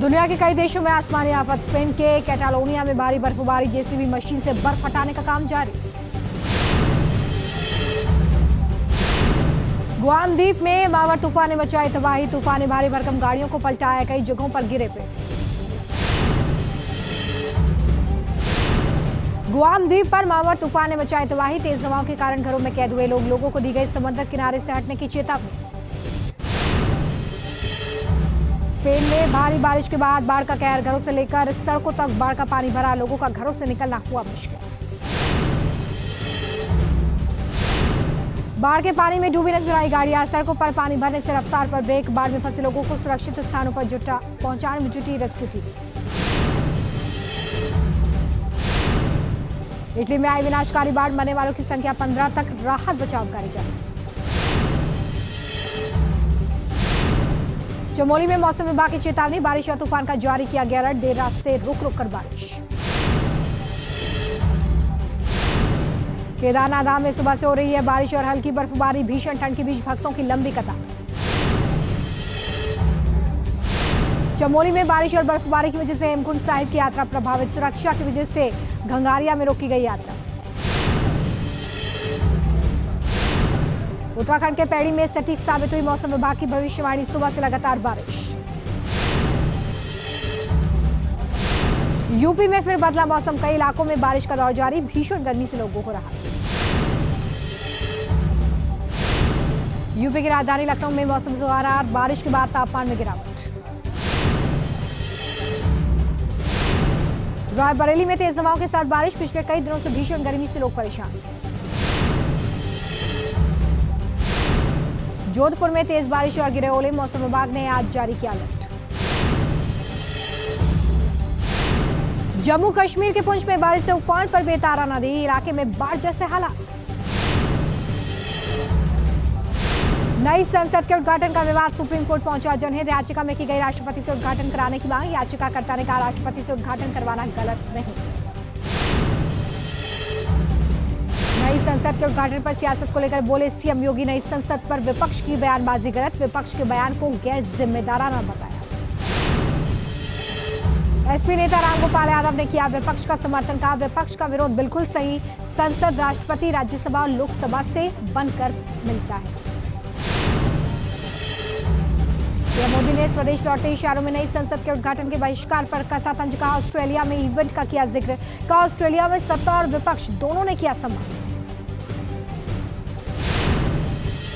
दुनिया के कई देशों में आसमानी आफत। स्पेन के कैटालोनिया में भारी बर्फबारी, जेसीबी मशीन से बर्फ हटाने का काम जारी। गुआम द्वीप में मावर तूफान ने मचाई तबाही। तूफान ने भारी भरकम गाड़ियों को पलटाया, कई जगहों पर गिरे पेड़। गुआम द्वीप पर मावर तूफान ने मचाई तबाही। तेज हवाओं के कारण घरों में कैद हुए लोगों को दी गई समंदर किनारे से हटने की चेतावनी। स्पेन में भारी बारिश के बाद बाढ़ का कहर, घरों से लेकर सड़कों तक बाढ़ का पानी भरा, लोगों का घरों से निकलना हुआ मुश्किल। बाढ़ के पानी में डूबी नजर आई गाड़ियां, सड़कों पर पानी भरने से रफ्तार पर ब्रेक। बाढ़ में फंसे लोगों को सुरक्षित स्थानों पर पहुंचाने में जुटी रेस्क्यू टीम। इटली में आई विनाशकारी बाढ़, मरने वालों की संख्या 15 तक, राहत बचाव कार्य जारी। चमोली में मौसम विभाग की चेतावनी, बारिश और तूफान का जारी किया गया अलर्ट। देर रात से रुक रुक कर बारिश। केदारनाथ धाम में सुबह से हो रही है बारिश और हल्की बर्फबारी, भीषण ठंड के बीच भक्तों की लंबी कतार। चमोली में बारिश और बर्फबारी की वजह से हेमकुंड साहिब की यात्रा प्रभावित, सुरक्षा की वजह से घंगारिया में रोकी गई यात्रा। उत्तराखंड के पैड़ी में सटीक साबित हुई मौसम विभाग की भविष्यवाणी, सुबह से लगातार बारिश। यूपी में फिर बदला मौसम, कई इलाकों में बारिश का दौर जारी, भीषण गर्मी से लोगों को राहत। यूपी की राजधानी लखनऊ में मौसम सुहावना, बारिश के बाद तापमान में गिरावट। रायबरेली में तेज हवाओं के साथ बारिश, पिछले कई दिनों से भीषण गर्मी से लोग परेशान। जोधपुर में तेज बारिश और गिरे ओले, मौसम विभाग ने आज जारी किया अलर्ट। जम्मू कश्मीर के पुंछ में बारिश से उफान पर बेतारा नदी, इलाके में बाढ़ जैसे हालात। नई संसद के उद्घाटन का विवाद सुप्रीम कोर्ट पहुंचा, जनहित याचिका में की गई राष्ट्रपति से उद्घाटन कराने की मांग। याचिकाकर्ता ने कहा राष्ट्रपति से उद्घाटन करवाना गलत नहीं। नई संसद के उद्घाटन पर सियासत को लेकर बोले सीएम योगी, नई संसद पर विपक्ष की बयानबाजी गलत, विपक्ष के बयान को गैर जिम्मेदाराना बताया। एसपी नेता रामगोपाल यादव ने किया विपक्ष का समर्थन, कहा विपक्ष का विरोध बिल्कुल सही, संसद राष्ट्रपति, राज्यसभा और लोकसभा से बनकर मिलता है। पीएम मोदी ने स्वदेश लौटते इशारों में नई संसद के उद्घाटन के बहिष्कार पर कसा तंज, कहा ऑस्ट्रेलिया में इवेंट का किया जिक्र, कहा ऑस्ट्रेलिया में सत्ता और विपक्ष दोनों ने किया सम्मान।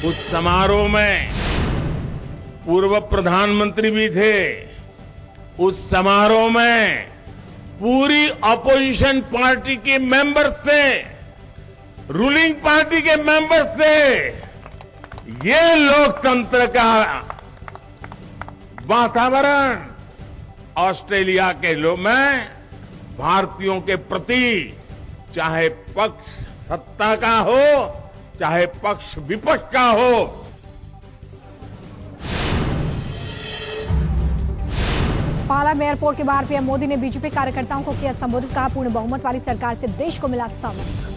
उस समारोह में पूर्व प्रधानमंत्री भी थे। उस समारोह में पूरी अपोजिशन पार्टी के मेंबर्स थे, रूलिंग पार्टी के मेंबर्स थे। ये लोकतंत्र का वातावरण ऑस्ट्रेलिया के लोग में भारतीयों के प्रति, चाहे पक्ष सत्ता का हो चाहे पक्ष विपक्ष का हो। पालम एयरपोर्ट के बाहर पीएम मोदी ने बीजेपी कार्यकर्ताओं को किया संबोधित, कहा पूर्ण बहुमत वाली सरकार से देश को मिला सामर्थ्य।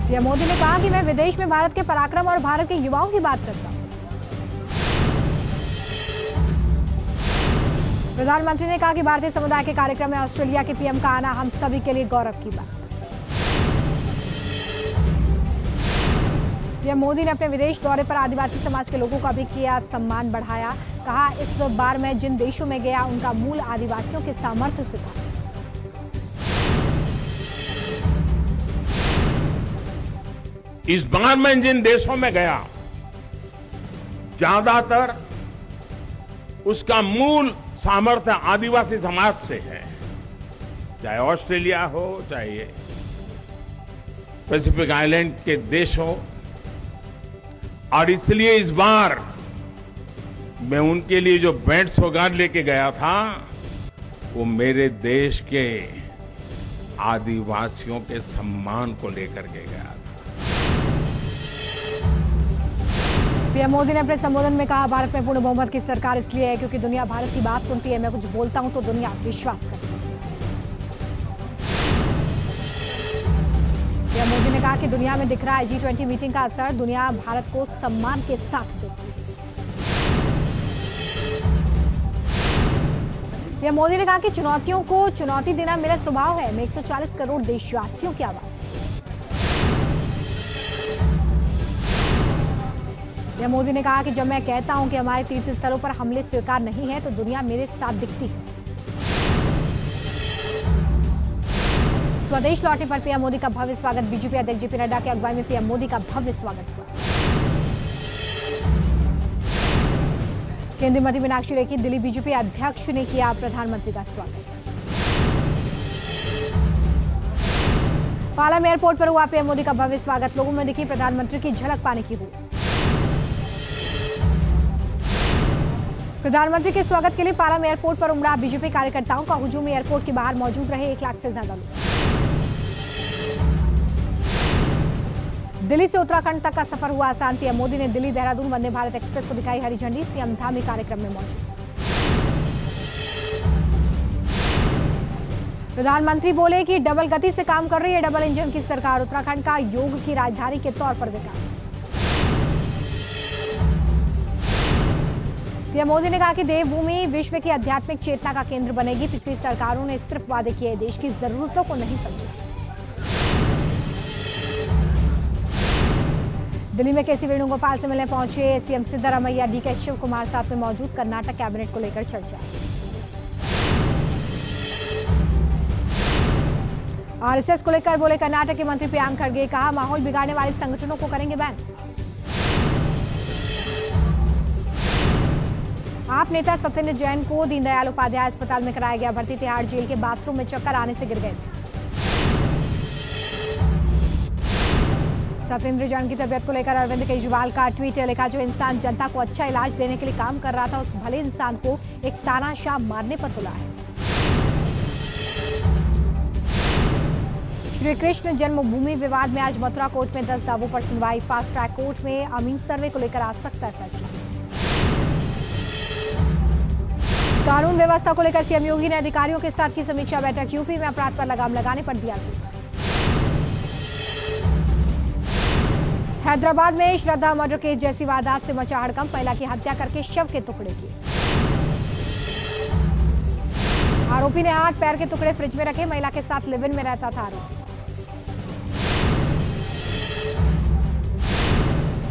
पीएम मोदी ने कहा कि मैं विदेश में भारत के पराक्रम और भारत के युवाओं की बात करता हूं। प्रधानमंत्री ने कहा कि भारतीय समुदाय के कार्यक्रम में ऑस्ट्रेलिया के पीएम का आना हम सभी के लिए गौरव की बात। पीएम मोदी ने अपने विदेश दौरे पर आदिवासी समाज के लोगों का भी किया सम्मान बढ़ाया, कहा इस बार मैं जिन देशों में गया उनका मूल आदिवासियों के सामर्थ्य से था। इस बार मैं जिन देशों में गया ज्यादातर उसका मूल सामर्थ्य आदिवासी समाज से है, चाहे ऑस्ट्रेलिया हो चाहे पैसिफिक आइलैंड के देश हो। और इसलिए इस बार मैं उनके लिए जो बैंड सौगात लेके गया था वो मेरे देश के आदिवासियों के सम्मान को लेकर के गया था। पीएम मोदी ने अपने संबोधन में कहा भारत में पूर्ण बहुमत की सरकार इसलिए है क्योंकि दुनिया भारत की बात सुनती है, मैं कुछ बोलता हूं तो दुनिया विश्वास करती है। पीएम मोदी ने कहा कि दुनिया में दिख रहा है G20 मीटिंग का असर, दुनिया भारत को सम्मान के साथ देखती है। पीएम मोदी ने कहा कि चुनौतियों को चुनौती देना मेरा स्वभाव है। मैं 140 करोड़ देशवासियों की आवाज। पीएम मोदी ने कहा कि जब मैं कहता हूं कि हमारे तीर्थ स्थलों पर हमले स्वीकार नहीं है तो दुनिया मेरे साथ दिखती है। स्वदेश लौटने पर पीएम मोदी का भव्य स्वागत। बीजेपी अध्यक्ष जेपी नड्डा की अगुवाई में पीएम मोदी का भव्य स्वागत हुआ। केंद्रीय मंत्री मीनाक्षी लेखी, दिल्ली बीजेपी अध्यक्ष ने किया प्रधानमंत्री का स्वागत। पालम एयरपोर्ट पर हुआ पीएम मोदी का भव्य स्वागत। लोगों में दिखी प्रधानमंत्री की झलक पाने की हुई। प्रधानमंत्री के स्वागत के लिए पालम एयरपोर्ट पर उमड़ा बीजेपी कार्यकर्ताओं का हुजूम। एयरपोर्ट के बाहर मौजूद रहे 1 लाख से ज्यादा लोग। दिल्ली से उत्तराखंड तक का सफर हुआ आसान। पीएम मोदी ने दिल्ली देहरादून वंदे भारत एक्सप्रेस को दिखाई हरी झंडी। सीएम धामी कार्यक्रम में मौजूद। प्रधानमंत्री बोले कि डबल गति से काम कर रही है डबल इंजन की सरकार। उत्तराखंड का योग की राजधानी के तौर पर विकास। पीएम मोदी ने कहा कि देवभूमि विश्व की आध्यात्मिक चेतना का केंद्र बनेगी। पिछली सरकारों ने सिर्फ वादे किए, देश की जरूरतों को नहीं समझा। दिल्ली में केसी वेणुगोपाल से मिलने पहुंचे सीएम सिद्धरामैया। डीके शिव कुमार साथ में मौजूद। कर्नाटक कैबिनेट को लेकर चर्चा। आरएसएस को लेकर बोले कर्नाटक के मंत्री प्रियांक खड़गे। कहा माहौल बिगाड़ने वाले संगठनों को करेंगे बैन। आप नेता सत्येंद्र जैन को दीनदयाल उपाध्याय अस्पताल में कराया गया भर्ती। तिहाड़ जेल के बाथरूम में चक्कर आने से गिर गए। सत्येंद्र जैन की तबियत को लेकर अरविंद केजरीवाल का ट्वीट लिखा। जो इंसान जनता को अच्छा इलाज देने के लिए काम कर रहा था उस भले इंसान को एक तानाशाह मारने पर तुला है। श्री कृष्ण जन्मभूमि विवाद में आज मथुरा कोर्ट में 10 दावों पर सुनवाई। फास्ट ट्रैक कोर्ट में अमीन सर्वे को लेकर आ सकता है फैसला। कानून व्यवस्था को लेकर सीएम योगी ने अधिकारियों के साथ की समीक्षा बैठक। यूपी में अपराध पर लगाम लगाने पर दिया जोर। हैदराबाद में श्रद्धा मर्डर केस जैसी वारदात से मचा हड़कंप। महिला की हत्या करके शव के टुकड़े किए। आरोपी ने हाथ पैर के टुकड़े फ्रिज में रखे। महिला के साथ लिव इन में रहता था आरोपी।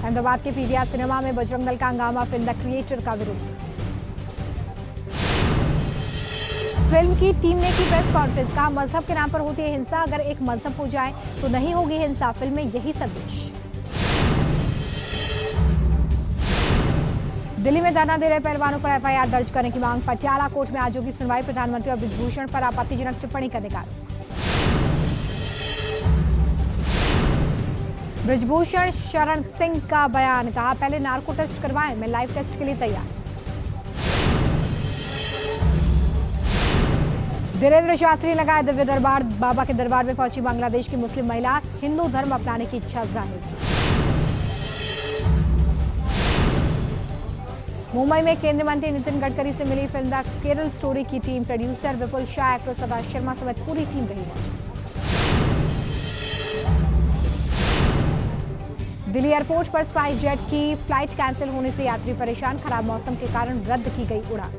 अहमदाबाद के पीवीआर सिनेमा में बजरंग दल का हंगामा। फिल्म द क्रिएटर का विरोध। फिल्म की टीम ने की प्रेस कॉन्फ्रेंस। कहा मजहब के नाम पर होती है हिंसा, अगर एक मजहब हो जाए तो नहीं होगी हिंसा। फिल्म में यही संदेश। दिल्ली में धरना दे रहे पहलवानों पर एफआईआर दर्ज करने की मांग। पटियाला कोर्ट में आज होगी सुनवाई। प्रधानमंत्री और ब्रिजभूषण पर आपत्तिजनक टिप्पणी करने का आरोप। ब्रिजभूषण शरण सिंह का बयान। कहा पहले नार्को टेस्ट करवाएं, मैं लाइव टेस्ट के लिए तैयार। धीरेन्द्र शास्त्री लगाए दिव्य दरबार। बाबा के दरबार में पहुंची बांग्लादेश की मुस्लिम महिला। हिंदू धर्म अपनाने की इच्छा जाहिर की। मुंबई में केंद्रीय मंत्री नितिन गडकरी से मिली फिल्म द केरल स्टोरी की टीम। प्रोड्यूसर विपुल शाह, एक्टर सदा शर्मा समेत पूरी टीम रही मौजूद। दिल्ली एयरपोर्ट पर स्पाइस जेट की फ्लाइट कैंसिल होने से यात्री परेशान। खराब मौसम के कारण रद्द की गई उड़ान।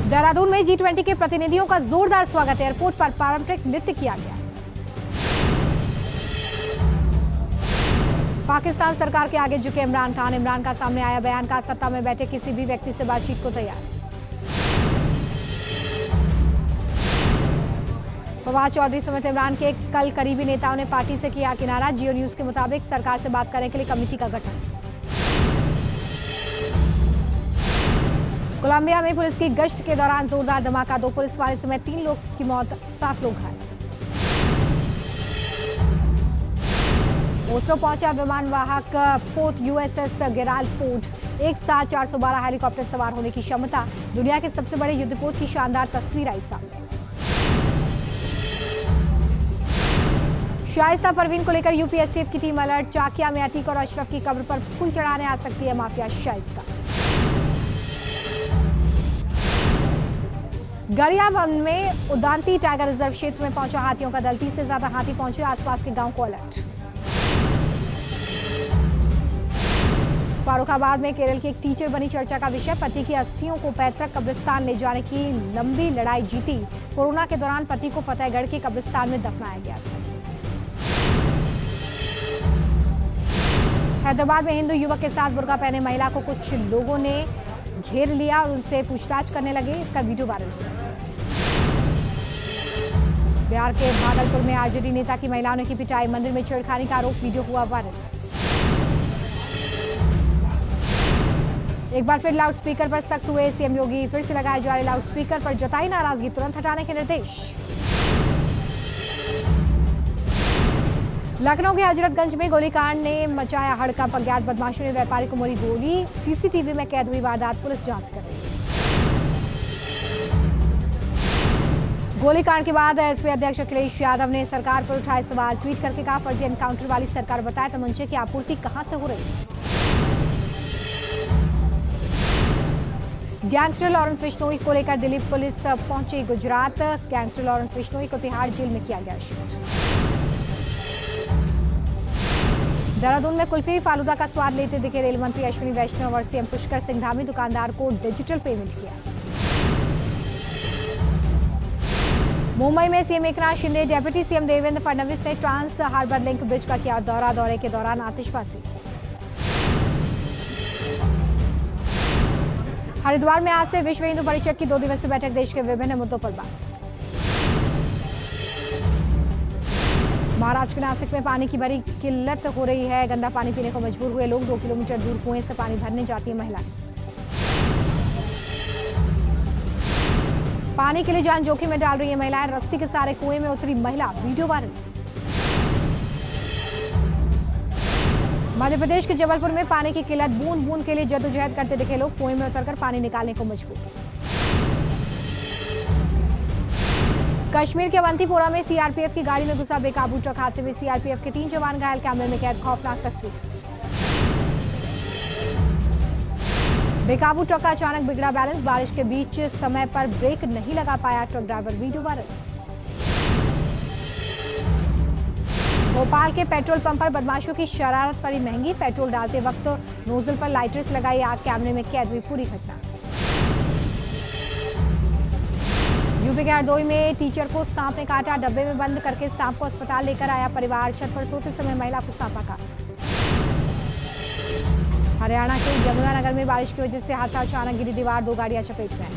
देहरादून में G20 के प्रतिनिधियों का जोरदार स्वागत। एयरपोर्ट पर पारंपरिक नृत्य किया गया। पाकिस्तान सरकार के आगे झुके इमरान खान। इमरान का सामने आया बयान। का सत्ता में बैठे किसी भी व्यक्ति से बातचीत को तैयार। फवाद चौधरी समेत इमरान के कल करीबी नेताओं ने पार्टी से किया किनारा। जियो न्यूज के मुताबिक सरकार से बात करने के लिए कमेटी का गठन। कोलंबिया में पुलिस की गश्त के दौरान जोरदार धमाका। 2 पुलिस वाले समेत 3 लोग की मौत, 7 लोग घायल। ओस्लो पहुंचा विमान वाहक पोर्ट यूएसएस गेराल्ड फोर्ड। एक साथ 412 हेलीकॉप्टर सवार होने की क्षमता। दुनिया के सबसे बड़े युद्धपोत की शानदार तस्वीर आई सामने। शाइस्ता परवीन को लेकर यूपीएससीएफ की टीम अलर्ट। चाकिया में अतीक और अशरफ की कब्र पर फूल चढ़ाने आ सकती है माफिया शाइस्ता। गरियाबंद में उदांती टाइगर रिजर्व क्षेत्र में पहुंचा हाथियों का दल। 30 से ज्यादा हाथी पहुंचे। आसपास के गांव को अलर्ट। फारुखाबाद में केरल की एक टीचर बनी चर्चा का विषय। पति की अस्थियों को पैतृक कब्रिस्तान ले जाने की लंबी लड़ाई जीती। कोरोना के दौरान पति को फतेहगढ़ के कब्रिस्तान में दफनाया गया था। हैदराबाद में हिंदू युवक के साथ बुर्का पहने महिला को कुछ लोगों ने घेर लिया और उनसे पूछताछ करने लगे। इसका वीडियो वायरल हुआ। बिहार के भागलपुर में आरजेडी नेता की महिलाओं ने की पिटाई। मंदिर में छेड़खानी का आरोप, वीडियो हुआ वायरल। एक बार फिर लाउडस्पीकर पर सख्त हुए सीएम योगी। फिर से लगाए जा रहे लाउडस्पीकर पर जताई नाराजगी, तुरंत हटाने के निर्देश। लखनऊ के हजरतगंज में गोलीकांड ने मचाया हड़कंप। अज्ञात बदमाशों ने व्यापारी को मारी गोली। सीसीटीवी में कैद हुई वारदात, पुलिस जांच कर रही है। गोलीकांड के बाद एसपी अध्यक्ष अखिलेश यादव ने सरकार पर उठाए सवाल। ट्वीट करके कहा, फर्जी एनकाउंटर वाली सरकार बताए तमंचे की आपूर्ति कहां से हो रही। गैंगस्टर लॉरेंस बिश्नोई को लेकर दिल्ली पुलिस पहुंची गुजरात। गैंगस्टर लॉरेंस बिश्नोई को तिहाड़ जेल में किया गया शिफ्ट। देहरादून में कुल्फी फालूदा का स्वाद लेते दिखे रेल मंत्री अश्विनी वैष्णव और सीएम पुष्कर सिंह धामी। दुकानदार को डिजिटल पेमेंट किया। मुंबई में CM Eknath Shinde, deputy CM Devendra Fadnavis ने ट्रांस हार्बर लिंक ब्रिज का किया दौरा। दौरे के दौरान आतिशबाजी। हरिद्वार में आज से विश्व हिंदू परिषद की 2 दिवसीय बैठक। देश के विभिन्न मुद्दों पर बात। महाराष्ट्र के नासिक में पानी की बड़ी किल्लत हो रही है। गंदा पानी पीने को मजबूर हुए लोग। 2 किलोमीटर दूर कुएं से पानी भरने जाती है महिलाएं। पानी के लिए जान जोखिम में डाल रही है महिलाएं। रस्सी के सहारे कुएं में उतरी महिला, वीडियो वायरल। मध्य प्रदेश के जबलपुर में पानी की किल्लत, बूंद बूंद के लिए जद्दोजहद करते दिखे लोग। कुएं में उतरकर पानी निकालने को मजबूर। कश्मीर के अवंतीपोरा में सीआरपीएफ की गाड़ी में घुसा बेकाबू ट्रक। हादसे में सीआरपीएफ के 3 जवान घायल। कैमरे में कैद खौफनाक तस्वीर। बेकाबू ट्रक का अचानक बिगड़ा बैलेंस। बारिश के बीच समय पर ब्रेक नहीं लगा पाया truck driver, video viral. Bhopal के पेट्रोल पंप पर बदमाशों की शरारत पड़ी महंगी। पेट्रोल डालते वक्त नोजल पर लाइटर्स लगाई आग। कैमरे में कैद हुई पूरी घटना। यूपी के हरदोई में टीचर को सांप ने काटा। डब्बे में बंद करके सांप को अस्पताल लेकर आया परिवार। छत पर सोते समय महिला को सांपा काटा। हरियाणा के यमुनानगर में बारिश की वजह से हादसा। अचानक गिरी दीवार, 2 गाड़ियां चपेट में आई।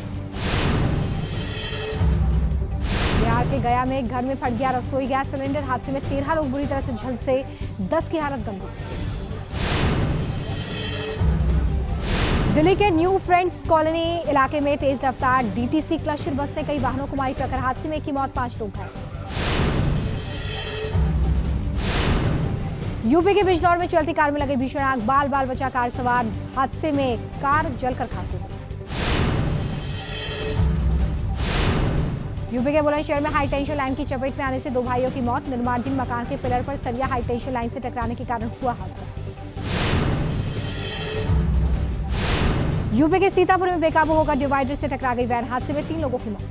बिहार के गया में एक घर में फट गया रसोई गैस सिलेंडर। हादसे में 13 लोग बुरी तरह से झुलसे, 10 की हालत गंभीर। दिल्ली के न्यू फ्रेंड्स कॉलोनी इलाके में तेज रफ्तार डीटीसी क्लस्टर बस ने कई वाहनों को मारी टक्कर। हादसे में 1 की मौत, 5 लोग घायल। यूपी के बिजनौर में चलती कार में लगे भीषण आग। बाल बाल बचा कार सवार। हादसे में कार जलकर खाक हो गई। यूपी के बुलंदशहर में हाई टेंशन लाइन की चपेट में आने से 2 भाइयों की मौत। निर्माणाधीन मकान के पिलर पर सरिया हाई टेंशन लाइन से टकराने के कारण हुआ हादसा। यूपी के सीतापुर में बेकाबू होकर डिवाइडर से टकरा गई वैन। हादसे में 3 लोगों की मौत।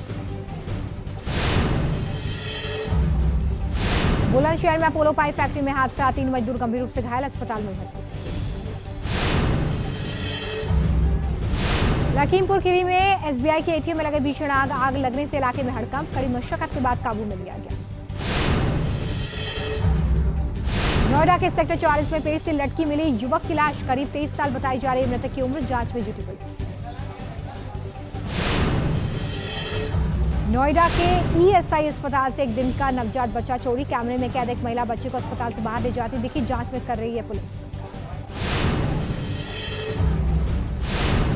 बुलंदशहर में अपोलो पाइप फैक्ट्री में हादसा। 3 मजदूर गंभीर रूप से घायल, अस्पताल में भर्ती। लखीमपुर खीरी में एसबीआई के एटीएम में लगे भीषण आग। आग लगने से इलाके में हड़कंप। कड़ी मशक्कत के बाद काबू में लिया गया। नोएडा के सेक्टर 44 में पेड़ से लटकी मिली युवक की लाश। करीब 23 साल बताई जा रही मृतक की उम्र। जांच में जुटी पुलिस। नोएडा के ईएसआई अस्पताल से 1 दिन का नवजात बच्चा चोरी। कैमरे में कैद एक महिला बच्चे को अस्पताल से बाहर ले जाती दिखी। जांच में कर रही है पुलिस।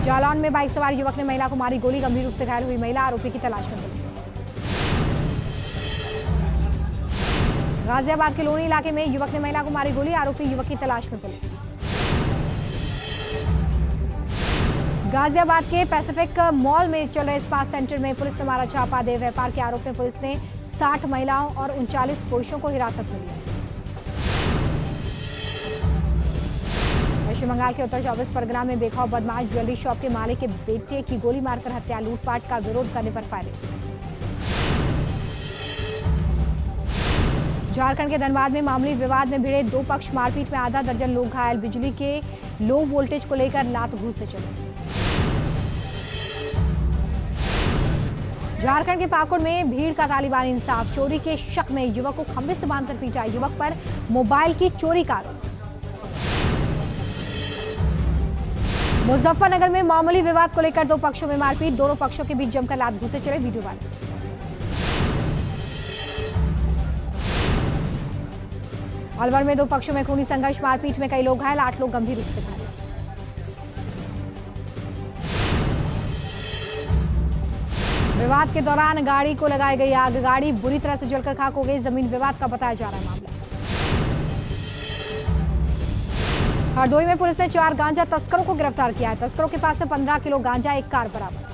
जालौन में बाइक सवार युवक ने महिला को मारी गोली। गंभीर रूप से घायल हुई महिला, आरोपी की तलाश में पुलिस। गाजियाबाद के लोनी इलाके में युवक ने महिला को मारी गोली। आरोपी युवक की तलाश में पुलिस। गाजियाबाद के पैसिफिक मॉल में चल रहे स्पा सेंटर में पुलिस ने मारा छापा। देह व्यापार के आरोप में पुलिस ने 60 महिलाओं और 39 पुरुषों को हिरासत में लिया। पश्चिम बंगाल के उत्तर 24 परगना में बेखौफ बदमाश ज्वेलरी शॉप के मालिक के बेटे की गोली मारकर हत्या। लूटपाट का विरोध करने पर फायरिंग। झारखंड के धनबाद में मामूली विवाद में भिड़े दो पक्ष, मारपीट में आधा दर्जन लोग घायल, बिजली के लो वोल्टेज को लेकर लात घूस से चले। झारखंड के पाकुड़ में भीड़ का तालिबानी इंसाफ, चोरी के शक में युवक को खंभे से बांधकर पीटा, युवक पर मोबाइल की चोरी का आरोप। मुजफ्फरनगर में मामूली विवाद को लेकर दो पक्षों में मारपीट, दोनों पक्षों के बीच जमकर लात घूसे चले, वीडियो वायरल। अलवर में दो पक्षों में खूनी संघर्ष, मारपीट में कई लोग घायल, 8 लोग गंभीर रूप से घायल। विवाद के दौरान गाड़ी को लगाई गई आग, गाड़ी बुरी तरह से जलकर खाक हो गई, जमीन विवाद का बताया जा रहा है मामला। हरदोई में पुलिस ने 4 गांजा तस्करों को गिरफ्तार किया है, तस्करों के पास से 15 किलो गांजा, एक कार बरामद।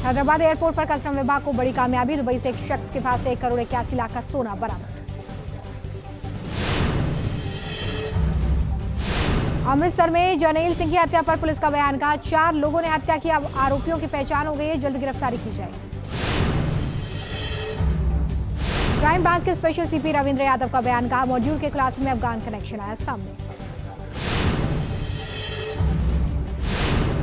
हैदराबाद एयरपोर्ट पर कस्टम विभाग को बड़ी कामयाबी, दुबई से एक शख्स के पास से 1 करोड़ 81 लाख का सोना बरामद। अमृतसर में जर्नैल सिंह की हत्या पर पुलिस का बयान, कहा 4 लोगों ने हत्या की, अब आरोपियों की पहचान हो गई है, जल्द गिरफ्तारी की जाएगी। क्राइम ब्रांच के स्पेशल सीपी रविंद्र यादव का बयान, कहा मॉड्यूल के खुलासे में अफगान कनेक्शन आया सामने।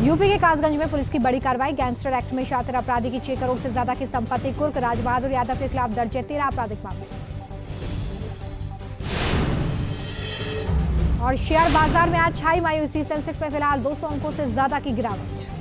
यूपी के कासगंज में पुलिस की बड़ी कार्रवाई, गैंगस्टर एक्ट में शातिर अपराधी की 6 करोड़ से ज्यादा की संपत्ति कुर्क, राजबहादुर यादव के खिलाफ दर्ज है 13 आपराधिक मामले। और शेयर बाजार में आज छाई मायूसी, सेंसेक्स में फिलहाल 200 अंकों से ज्यादा की गिरावट।